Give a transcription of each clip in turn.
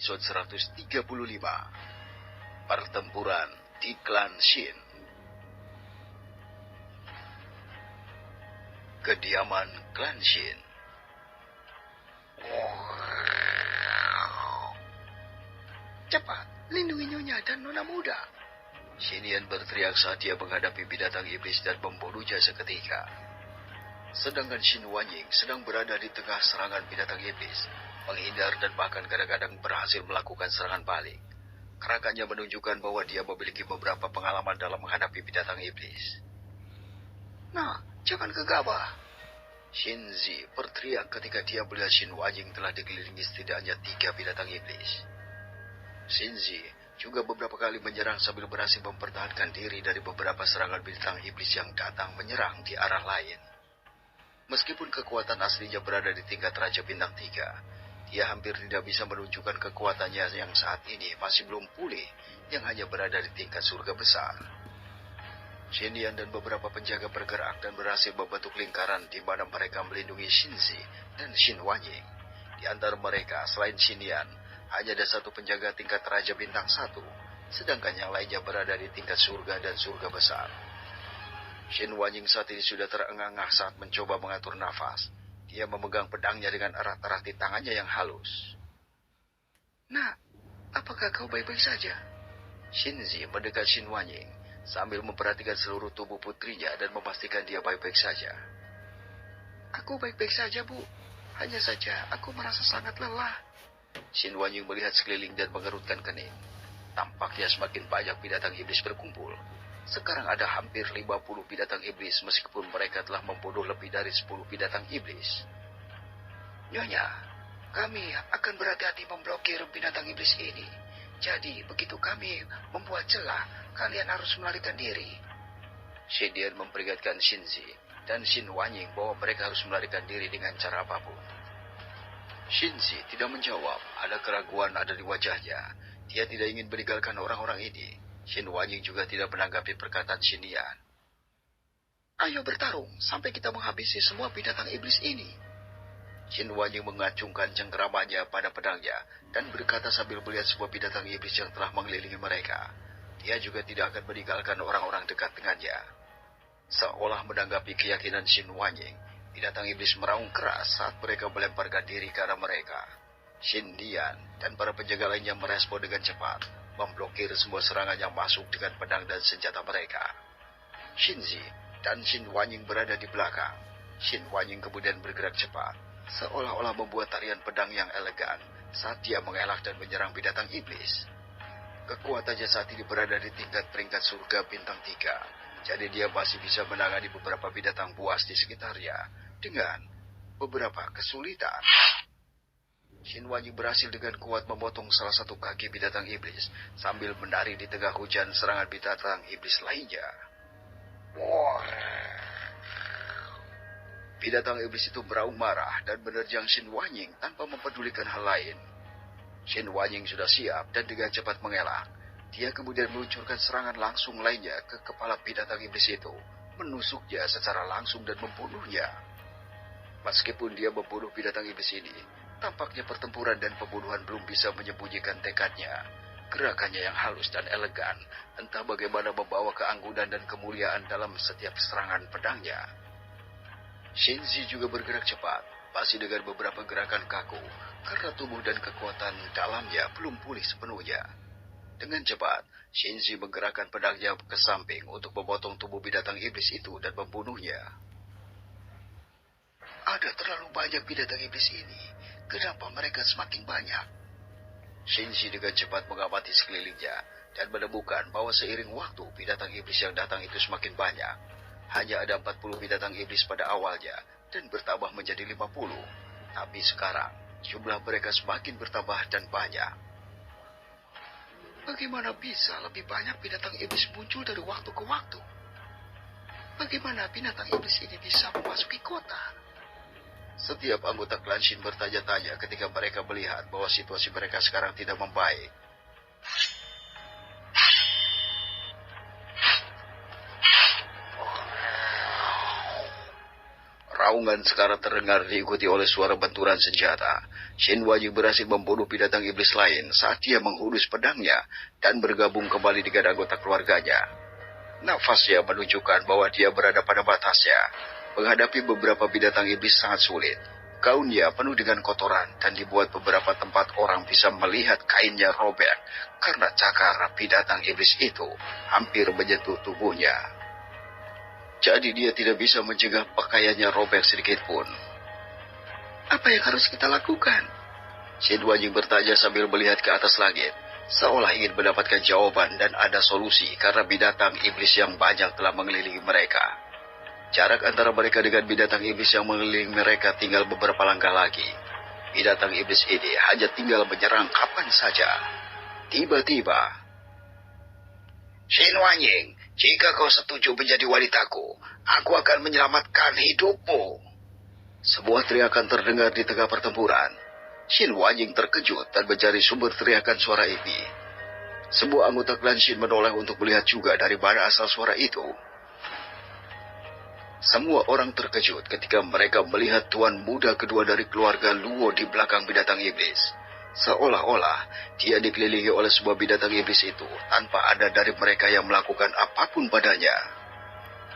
Episode 135. Pertempuran di Klan Shin. Kediaman Klan Shin. Cepat, lindungi Nyonya dan Nona muda. Shinian berteriak saat dia menghadapi binatang iblis dan membunuhnya seketika. Sedangkan Shin Wanying sedang berada di tengah serangan binatang iblis, menghindar dan bahkan kadang-kadang berhasil melakukan serangan balik. Gerakannya menunjukkan bahwa dia memiliki beberapa pengalaman dalam menghadapi binatang iblis. Nah, jangan gegabah. Shinzi berteriak ketika dia melihat Shin Wanying telah dikelilingi setidaknya 3 binatang iblis. Shinzi juga beberapa kali menyerang sambil berhasil mempertahankan diri dari beberapa serangan binatang iblis yang datang menyerang di arah lain. Meskipun kekuatan aslinya berada di tingkat Raja Bintang 3, dia hampir tidak bisa menunjukkan kekuatannya yang saat ini masih belum pulih, yang hanya berada di tingkat surga besar. Shinian dan beberapa penjaga bergerak dan berhasil membentuk lingkaran di mana mereka melindungi Shinzi dan Shin Wanying. Di antara mereka, selain Shinian, hanya ada satu penjaga tingkat Raja Bintang 1, sedangkan yang lainnya berada di tingkat surga dan surga besar. Shin Wanying saat ini sudah terengah-engah saat mencoba mengatur nafas. Dia memegang pedangnya dengan erat-erat di tangannya yang halus. Nah, apakah kau baik-baik saja? Shinzi mendekat Shin Wanying sambil memperhatikan seluruh tubuh putrinya dan memastikan dia baik-baik saja. Aku baik-baik saja, Bu. Hanya saja aku merasa sangat lelah. Shin Wanying melihat sekeliling dan mengerutkan kening. Tampaknya semakin banyak binatang iblis berkumpul. Sekarang ada hampir 50 binatang iblis meskipun mereka telah membunuh lebih dari 10 binatang iblis. Nyonya, kami akan berhati-hati memblokir binatang iblis ini. Jadi, begitu kami membuat celah, kalian harus melarikan diri. Shinian memperingatkan Shinzi dan Shin Wanying bahwa mereka harus melarikan diri dengan cara apapun. Shinzi tidak menjawab, ada keraguan ada di wajahnya. Dia tidak ingin meninggalkan orang-orang ini. Shin Wanying juga tidak menanggapi perkataan Shinian. Ayo bertarung sampai kita menghabisi semua binatang iblis ini. Shin Wanying mengacungkan cengkeramannya pada pedangnya dan berkata sambil melihat sebuah binatang iblis yang telah mengelilingi mereka. Dia juga tidak akan meninggalkan orang-orang dekat dengannya. Seolah menanggapi keyakinan Shin Wanying, binatang iblis meraung keras saat mereka melemparkan diri ke arah mereka. Shin Dian dan para penjaga lainnya merespon dengan cepat, memblokir semua serangan yang masuk dengan pedang dan senjata mereka. Shinzi dan Shin Wanying berada di belakang. Shin Wanying kemudian bergerak cepat, seolah-olah membuat tarian pedang yang elegan saat dia mengelak dan menyerang binatang iblis. Kekuatannya saat ini berada di tingkat peringkat surga bintang 3, jadi dia masih bisa menangani beberapa binatang buas di sekitarnya dengan beberapa kesulitan. Shin Wanying berhasil dengan kuat memotong salah satu kaki binatang iblis sambil menari di tengah hujan serangan binatang iblis lainnya. Binatang iblis itu meraung marah dan menerjang Shin Wanying tanpa mempedulikan hal lain. Shin Wanying sudah siap dan dengan cepat mengelak. Dia kemudian meluncurkan serangan langsung lainnya ke kepala binatang iblis itu, menusuknya secara langsung dan membunuhnya. Meskipun dia membunuh binatang iblis ini, tampaknya pertempuran dan pembunuhan belum bisa menyembunyikan tekadnya. Gerakannya yang halus dan elegan, entah bagaimana membawa keanggunan dan kemuliaan dalam setiap serangan pedangnya. Shinzi juga bergerak cepat, masih dengan beberapa gerakan kaku, karena tubuh dan kekuatan dalamnya belum pulih sepenuhnya. Dengan cepat, Shinzi menggerakkan pedangnya ke samping untuk memotong tubuh binatang iblis itu dan membunuhnya. Ada terlalu banyak binatang iblis ini. Kenapa mereka semakin banyak? Shinzi dengan cepat mengamati sekelilingnya dan menemukan bahwa seiring waktu binatang iblis yang datang itu semakin banyak. Hanya ada 40 binatang iblis pada awalnya dan bertambah menjadi 50. Tapi sekarang jumlah mereka semakin bertambah dan banyak. Bagaimana bisa lebih banyak binatang iblis muncul dari waktu ke waktu? Bagaimana binatang iblis ini bisa memasuki kota? Setiap anggota klan Shin bertanya-tanya ketika mereka melihat bahwa situasi mereka sekarang tidak membaik. Raung Raungan sekarang terdengar diikuti oleh suara benturan senjata. Shin Wanyi berhasil membunuh binatang iblis lain saat dia menghunus pedangnya dan bergabung kembali dengan anggota keluarganya. Nafasnya menunjukkan bahwa dia berada pada batasnya. Menghadapi beberapa binatang iblis sangat sulit. Gaunnya penuh dengan kotoran dan dibuat beberapa tempat orang bisa melihat kainnya robek karena cakar binatang iblis itu hampir menyentuh tubuhnya. Jadi dia tidak bisa mencegah pakaiannya robek sedikit pun. Apa yang harus kita lakukan? Shin Wanyi bertanya sambil melihat ke atas langit, seolah ingin mendapatkan jawaban dan ada solusi karena binatang iblis yang banyak telah mengelilingi mereka. Jarak antara mereka dengan binatang iblis yang mengelilingi mereka tinggal beberapa langkah lagi. Binatang iblis ini hanya tinggal menyerang kapan saja. Tiba-tiba, Shin Wanyi, jika kau setuju menjadi wanitaku, aku akan menyelamatkan hidupmu. Sebuah teriakan terdengar di tengah pertempuran. Shin Wanyi terkejut dan mencari sumber teriakan suara ini. Sebuah anggota klan Shin menoleh untuk melihat juga dari mana asal suara itu. Semua orang terkejut ketika mereka melihat tuan muda kedua dari keluarga Luo di belakang binatang iblis. Seolah-olah dia dikelilingi oleh sebuah binatang iblis itu tanpa ada dari mereka yang melakukan apapun padanya.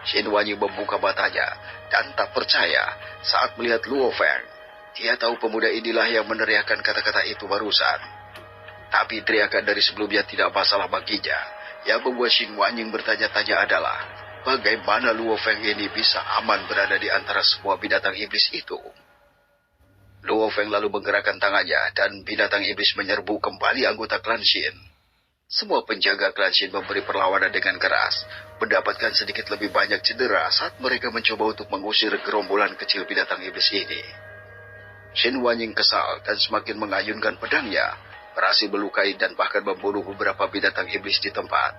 Shin Wanyi membuka matanya dan tak percaya saat melihat Luo Feng. Dia tahu pemuda inilah yang meneriakkan kata-kata itu barusan. Tapi teriakan dari sebelumnya tidak masalah baginya. Yang membuat Shin Wanyi bertanya-tanya adalah, bagaimana Luo Feng ini bisa aman berada di antara semua binatang iblis itu? Luo Feng lalu menggerakkan tangannya dan binatang iblis menyerbu kembali anggota klan Shin. Semua penjaga klan Shin memberi perlawanan dengan keras, mendapatkan sedikit lebih banyak cedera saat mereka mencoba untuk mengusir gerombolan kecil binatang iblis ini. Shin Wanyi kesal dan semakin mengayunkan pedangnya, berhasil melukai dan bahkan membunuh beberapa binatang iblis di tempat.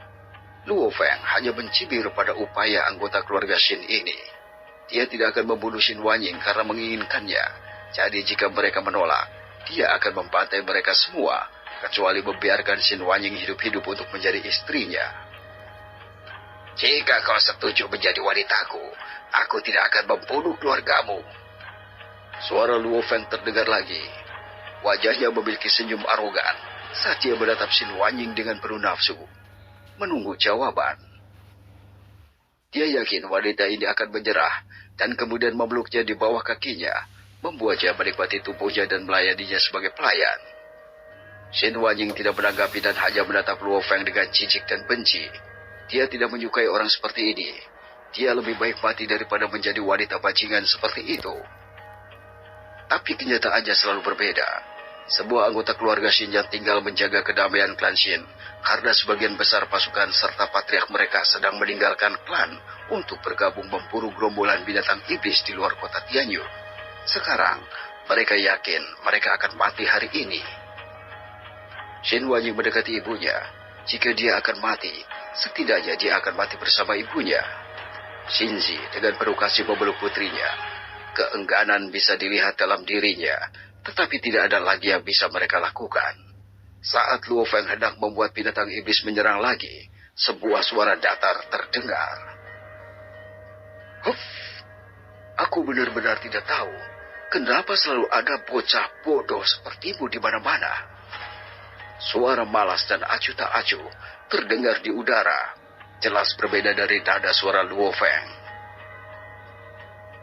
Luo Feng hanya mencibir pada upaya anggota keluarga Shin ini. Dia tidak akan membunuh Shin Wanyi karena menginginkannya. Jadi jika mereka menolak, dia akan membantai mereka semua, kecuali membiarkan Shin Wanyi hidup-hidup untuk menjadi istrinya. Jika kau setuju menjadi wanitaku, aku tidak akan membunuh keluargamu. Suara Luo Feng terdengar lagi. Wajahnya memiliki senyum arogan saat dia menatap Shin Wanyi dengan penuh nafsu, menunggu jawaban. Dia yakin wanita ini akan menyerah dan kemudian memeluknya di bawah kakinya, membuatnya menikmati tubuhnya dan melayaninya sebagai pelayan. Shin Wanyi tidak menanggapi dan hanya menatap Luo Feng dengan jijik dan benci. Dia tidak menyukai orang seperti ini. Dia lebih baik mati daripada menjadi wanita bajingan seperti itu. Tapi kenyataannya selalu berbeda. Sebuah anggota keluarga Shin yang tinggal menjaga kedamaian klan Shin, karena sebagian besar pasukan serta patriark mereka sedang meninggalkan klan untuk bergabung memburu gerombolan binatang iblis di luar kota Tianyu. Sekarang, mereka yakin mereka akan mati hari ini. Shin Wanyi mendekati ibunya. Jika dia akan mati, setidaknya dia akan mati bersama ibunya. Shinji dengan penuh kasih memeluk putrinya. Keengganan bisa dilihat dalam dirinya, tetapi tidak ada lagi yang bisa mereka lakukan. Saat Luo Feng hendak membuat binatang iblis menyerang lagi, sebuah suara datar terdengar. Huff, aku benar-benar tidak tahu kenapa selalu ada bocah bodoh sepertimu di mana-mana. Suara malas dan acuh tak acuh terdengar di udara, jelas berbeda dari nada suara Luo Feng.